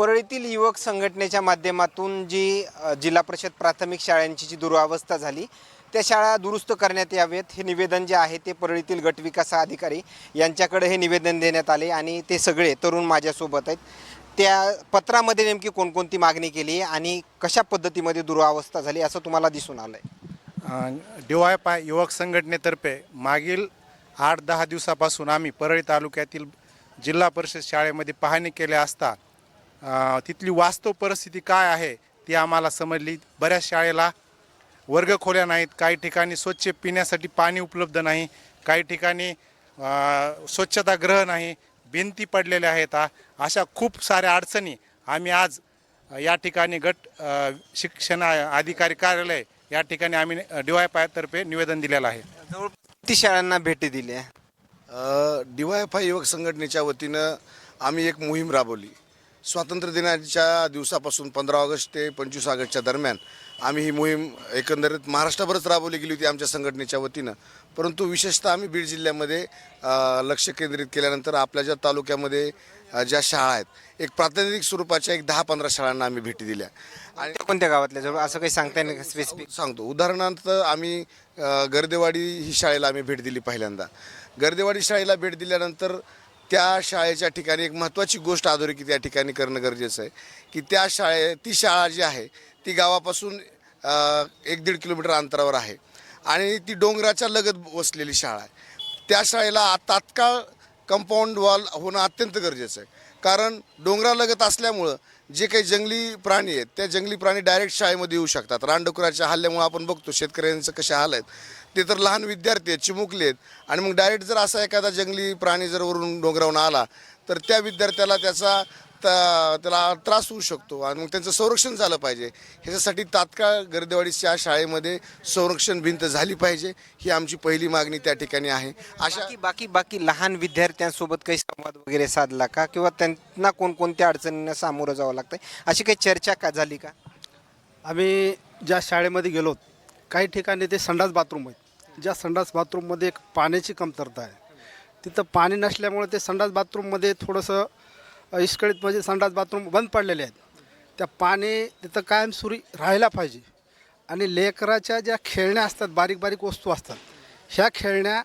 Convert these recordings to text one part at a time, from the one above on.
परळीतील युवक संघटनेच्या माध्यमातून जी जिल्हा परिषद प्राथमिक शाळांची जी दुरावस्था झाली त्या शाळा दुरुस्त करण्यात यावेत हे निवेदन जे आहे ते परळीतील गटविकास अधिकारी यांच्याकडे हे निवेदन देण्यात आले आणि ते सगळे तरुण माझ्यासोबत आहेत। त्या पत्रामध्ये नेमकी कोणकोणती मागणी केली आणि कशा पद्धतीमध्ये दुरावस्था झाली असं तुम्हाला दिसून आलंय? DYFI युवक संघटनेतर्फे मागील 8-10 दिवसापासून आम्ही परळी तालुक्यातील जिल्हा परिषद शाळेमध्ये पाहणी केली असता तिथली वास्तव परिस्थिती काय आहे ती आम्हाला समजली। बऱ्याच शाळेला वर्गखोल्या नाहीत, काही ठिकाणी स्वच्छ पिण्यासाठी पाणी उपलब्ध नाही, काही ठिकाणी स्वच्छतागृह नाही, भिंती पडलेल्या आहेत। अशा खूप साऱ्या अडचणी आम्ही आज या ठिकाणी गट शिक्षण अधिकारी कार्यालय या ठिकाणी आम्ही DYFI तर्फे निवेदन दिलेलं आहे। किती शाळांना भेटी दिल्या? DYFI युवक संघटनेच्या वतीनं आम्ही एक मोहीम राबवली। स्वातंत्र्य दिनाच्या दिवसापासून 15 ऑगस्ट ते 25 ऑगस्टच्या दरम्यान आम्ही ही मोहीम एकंदरीत महाराष्ट्रभरच राबवली गेली होती आमच्या संघटनेच्या वतीनं। परंतु विशेषतः आम्ही बीड जिल्ह्यामध्ये लक्ष केंद्रित केल्यानंतर आपल्या ज्या तालुक्यामध्ये ज्या शाळा आहेत एक प्रातिनिधिक स्वरूपाच्या 10-15 शाळांना आम्ही भेटी दिल्या। आणि कोणत्या गावातल्या जवळ असं काही सांगता येईल का स्पेसिफिक? सांगतो, उदाहरणार्थ आम्ही गर्देवाडी ही शाळेला आम्ही भेट दिली पहिल्यांदा। गर्देवाडी शाळेला भेट दिल्यानंतर त्या शाळेच्या ठिकाणी एक महत्त्वाची गोष्ट अधोरेखित या ठिकाणी करणं गरजेचं आहे की ती शाळा जी आहे ती गावापासून 1-1.5 किलोमीटर अंतरावर आहे आणि ती डोंगराच्या लगत वसलेली शाळा आहे। त्या शाळेला तात्काळ कंपाऊंड वॉल होणं अत्यंत गरजेचं आहे, कारण डोंगरालगत असल्यामुळं जे काही जंगली प्राणी आहेत त्या जंगली प्राणी डायरेक्ट शाळेमध्ये येऊ शकतात। रानडुकराच्या हल्ल्यामुळे आपण बघतो शेतकऱ्यांचं कसे हाल आहेत, ते तर लहान विद्यार्थी आहेत, चिमुकले आहेत आणि मग डायरेक्ट जर असा एखादा जंगली प्राणी जर वरून डोंगरावरून आला तर त्या विद्यार्थ्याला त्याला त्रास होऊ शकतो आणि मग त्यांचं संरक्षण झालं पाहिजे। ह्याच्यासाठी तात्काळ गर्देवाडीच्या शाळेमध्ये संरक्षण भिंत झाली पाहिजे, ही आमची पहिली मागणी त्या ठिकाणी आहे। अशा बाकी लहान विद्यार्थ्यांसोबत काही संवाद वगैरे साधला का किंवा त्यांना कोणकोणत्या अडचणींना सामोरं जावं लागतंय अशी काही चर्चा का झाली का? आम्ही ज्या शाळेमध्ये गेलो काही ठिकाणी ते संडास बाथरूम आहेत, ज्या संडास बाथरूममध्ये एक पाण्याची कमतरता आहे। तिथं पाणी नसल्यामुळे ते संडास बाथरूममध्ये थोडंसं इस्कळीत म्हणजे संडास बाथरूम बंद पडलेले आहेत। त्या पाणी तिथं कायमस्वरूपी राहायला पाहिजे आणि लेकराच्या ज्या खेळण्या असतात, बारीक बारीक वस्तू असतात, ह्या खेळण्या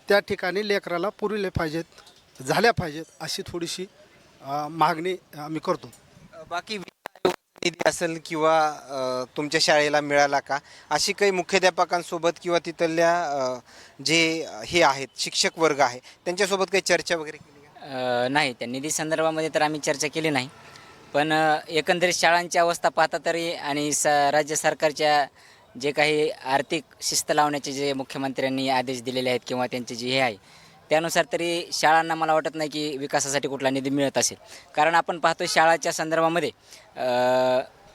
त्या ठिकाणी लेकराला पुरविल्या पाहिजेत, झाल्या पाहिजेत अशी थोडीशी मागणी आम्ही करतो। बाकी निधी असेल किंवा तुमच्या शाळेला मिळाला का अशी काही मुख्याध्यापकांसोबत किंवा तिथल्या जे हे आहेत शिक्षक वर्ग आहे त्यांच्यासोबत काही चर्चा वगैरे केली का? नाही, त्या निधी संदर्भामध्ये तर आम्ही चर्चा केली नाही, पण एकंदरीत शाळांची अवस्था पाहता तरी आणि राज्य सरकारच्या जे काही आर्थिक शिस्त लावण्याचे जे मुख्यमंत्र्यांनी आदेश दिलेले आहेत किंवा त्यांचे जे हे आहे त्यानुसार तरी शाळांना मला वाटत नाही की विकासासाठी कुठला निधी मिळत असेल। कारण आपण पाहतो शाळाच्या संदर्भामध्ये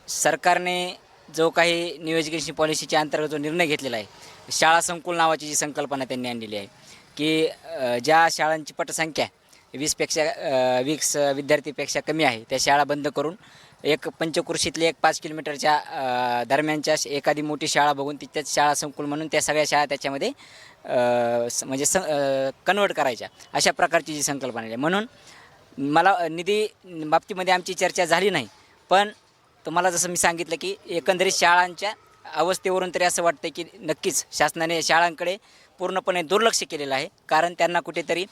सरकारने जो काही न्यू एज्युकेशन पॉलिसीच्या अंतर्गत जो निर्णय घेतलेला आहे, शाळा संकुल नावाची जी संकल्पना त्यांनी आणलेली आहे की ज्या शाळांची पटसंख्या 20 विद्यार्थीपेक्षा कमी आहे त्या शाळा बंद करून एक पंचक्रोशीतली एक 5 किलोमीटरच्या दरम्यानच्या एखादी मोठी शाळा बघून तिथेच शाळा संकुल म्हणून त्या सगळ्या शाळा त्याच्यामध्ये म्हणजे कन्वर्ट करायच्या, अशा प्रकारची जी संकल्पना आहे। म्हणून मला निधी बाबतीमध्ये आमची चर्चा झाली नाही, पण तुम्हाला जसं मी सांगितलं की एकंदरीत शाळांच्या अवस्थेवरून तरी असं वाटतं की नक्कीच शासनाने शाळांकडे पूर्णपणे दुर्लक्ष केलेलं आहे। कारण त्यांना कुठेतरी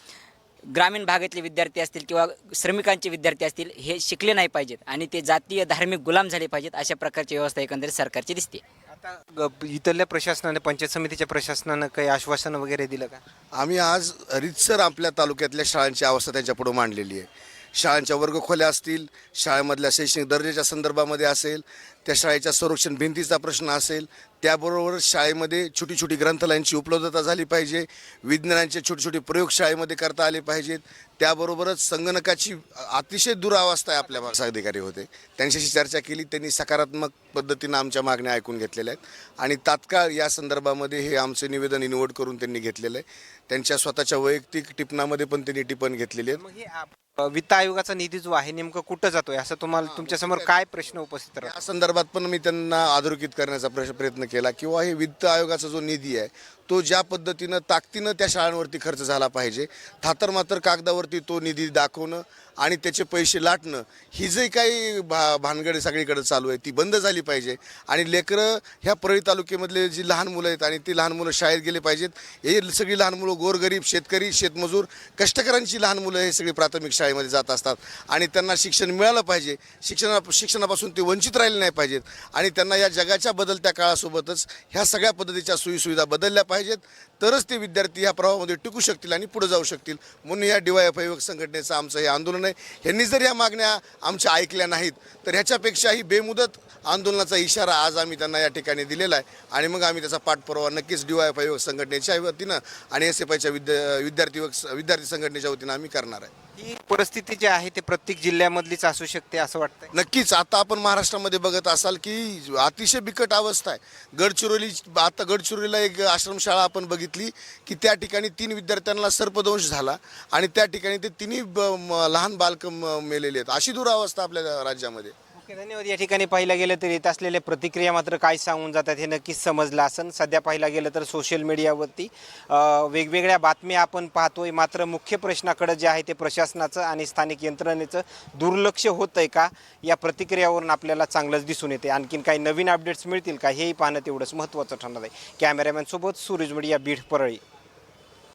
ग्रामीण भागातले विद्यार्थी असतील किंवा श्रमिकांचे विद्यार्थी असतील हे शिकले नाही पाहिजेत आणि ते जातीय धार्मिक गुलाम झाले पाहिजेत, अशा प्रकारची व्यवस्था एकंदरीत सरकारची दिसते। आता इथल्या प्रशासनाने पंचायत समितीच्या प्रशासनानं काही आश्वासन वगैरे दिलं का? आम्ही आज रीतसर आपल्या तालुक्यातल्या शाळांची अवस्था त्यांच्यापुढे मांडलेली आहे। शाळांच्या वर्गखोल्या असतील, शाळेमधल्या शैक्षणिक दर्जाच्या संदर्भामध्ये असेल, त्या शाळेच्या संरक्षण भिंतीचा प्रश्न असेल, त्याबरोबरच शाळेमध्ये छोटी छोटी ग्रंथालयांची उपलब्धता झाली पाहिजे, विज्ञानांचे छोटे छोटे प्रयोग शाळेमध्ये करता आले पाहिजेत, त्याबरोबरच संगणकाची अतिशय दुरावस्था आहे। आपल्या भागाधिकारी होते, त्यांच्याशी चर्चा केली, त्यांनी सकारात्मक पद्धतीनं आमच्या मागण्या ऐकून घेतलेल्या आहेत आणि तात्काळ या संदर्भामध्ये हे आमचे निवेदन इनवोट करून त्यांनी घेतलेलं आहे। त्यांच्या स्वतःच्या वैयक्तिक टिपणामध्ये पण त्यांनी टिपण घेतलेली आहे। मग हे वित्त आयोगाचा निधी जो आहे नेमकं कुठं जातोय असं तुम्हाला तुमच्यासमोर काय प्रश्न उपस्थित राहतो? या संदर्भात पण मी त्यांना अधोरेखित करण्याचा प्रयत्न केला किंवा हे वित्त आयोगाचा जो निधी आहे तो ज्या पद्धतीनं ताकदीनं त्या शाळांवरती खर्च झाला पाहिजे. थातर कागदावरती तो निधी दाखवणं आणि त्याचे पैसे लाटणं ही जी काही भानगड सगळीकडे चालू आहे ती बंद झाली पाहिजे. आणि लेकरं ह्या परळी तालुक्यामधले जी लहान मुलं आहेत आणि ती लहान मुलं शाळेत गेले पाहिजेत. हे सगळी लहान मुलं गोरगरीब शेतकरी शेतमजूर कष्टकऱ्यांची लहान मुलं हे सगळी प्राथमिक शाळेमध्ये जात असतात आणि त्यांना शिक्षण मिळालं पाहिजे. शिक्षणापासून ते वंचित राहिले नाही पाहिजेत आणि त्यांना या जगाच्या बदलत्या काळासोबतच ह्या सगळ्या पद्धतीच्या सोयीसुविधा बदलल्या पाहिजेत. तरच ते विद्यार्थी ह्या प्रवाहामध्ये टिकू शकतील आणि पुढे जाऊ शकतील. म्हणून या DYFI युवक संघटनेचं आमचं हे आंदोलन आहे. ह्यांनी जर ह्या मागण्या आमच्या ऐकल्या नाहीत तर ह्याच्यापेक्षाही बेमुदत आंदोलनाचा इशारा आज आम्ही त्यांना या ठिकाणी दिलेला आहे आणि मग आम्ही त्याचा पाठपुरावा नक्कीच DYFI युवक संघटनेच्या वतीनं आणि SFIच्या विद्यार्थी संघटनेच्या वतीनं आम्ही करणार आहे. ही परिस्थिती जी आहे ते प्रत्येक जिल्ह्यामधलीच असू शकते असं वाटतंय. नक्कीच आता आपण महाराष्ट्रामध्ये बघत असाल की अतिशय बिकट अवस्था आहे. गडचिरोलीला एक आश्रमशाळा आपण बघितली की त्या ठिकाणी 3 विद्यार्थ्यांना सर्पदंश झाला आणि त्या ठिकाणी ते तिन्ही लहान बालकं मेलेले आहेत. अशी दुरावस्था आपल्या राज्यामध्ये. ओके, धन्यवाद. या ठिकाणी पाहिलं गेलं तर येत असलेल्या प्रतिक्रिया मात्र काय सांगून जातात हे नक्कीच समजलं असेल. सध्या पाहिलं गेलं तर सोशल मीडियावरती वेगवेगळ्या बातम्या आपण पाहतोय, मात्र मुख्य प्रश्नाकडे जे आहे ते प्रशासनाचं आणि स्थानिक यंत्रणेचं दुर्लक्ष होतं आहे का, या प्रतिक्रियावरून आपल्याला चांगलंच दिसून येते. आणखीन काही नवीन अपडेट्स मिळतील का हेही पाहणं तेवढंच महत्त्वाचं ठरणार आहे. कॅमेरामॅनसोबत सूरज मीडिया, बीड, परळी.